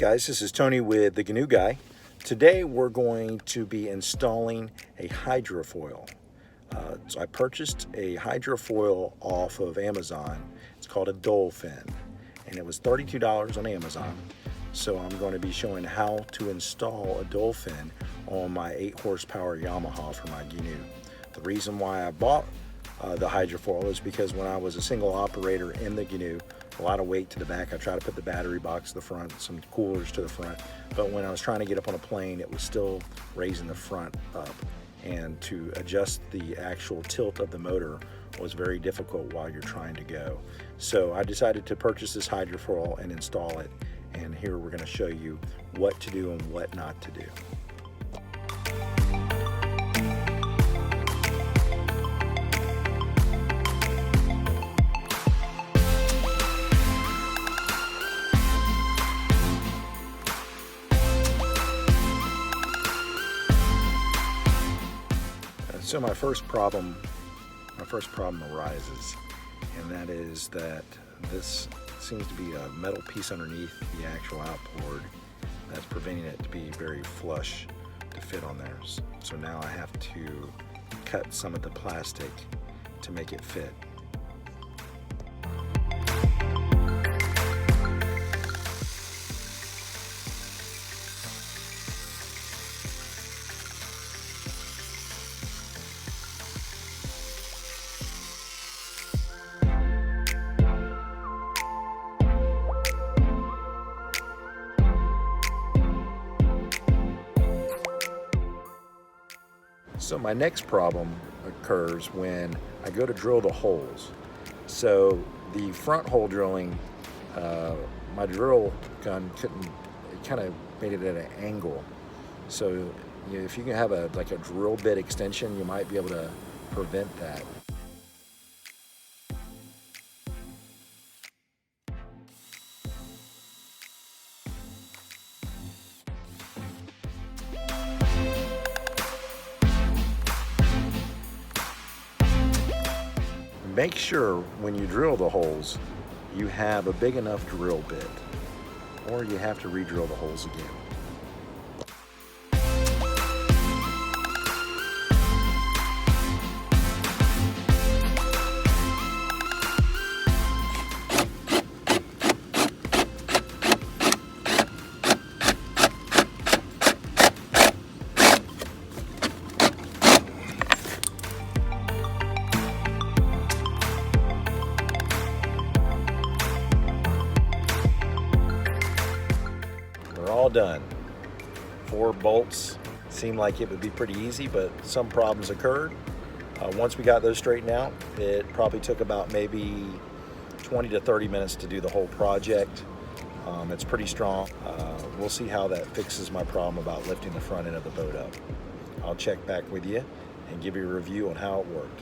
guys, this is Tony with the Gheenoe Guy. Today we're going to be installing a hydrofoil. So I purchased a hydrofoil off of Amazon. It's called a dolphin, and it was $32 on Amazon. So I'm going to be showing how to install a dolphin on my 8 horsepower Yamaha for my Gheenoe. The reason why I bought the hydrofoil is because when I was a single operator in the Gheenoe, a lot of weight to the back. I tried to put the battery box to the front, some coolers to the front, but when I was trying to get up on a plane, it was still raising the front up, and to adjust the actual tilt of the motor was very difficult while you're trying to go. So I decided to purchase this hydrofoil and install it, and here we're going to show you what to do and what not to do. So my first problem arises, and that is that this seems to be a metal piece underneath the actual outboard that's preventing it to be very flush to fit on there. So now I have to cut some of the plastic to make it fit. So my next problem occurs when I go to drill the holes. So the front hole drilling, my drill gun couldn't, it kind of made it at an angle. So if you can have like a drill bit extension, you might be able to prevent that. Make sure when you drill the holes, you have a big enough drill bit, or you have to re-drill the holes again. All done. 4 bolts seemed like it would be pretty easy, but some problems occurred. Once we got those straightened out, it probably took about maybe 20 to 30 minutes to do the whole project. It's pretty strong. We'll see how that fixes my problem about lifting the front end of the boat up. I'll check back with you and give you a review on how it worked.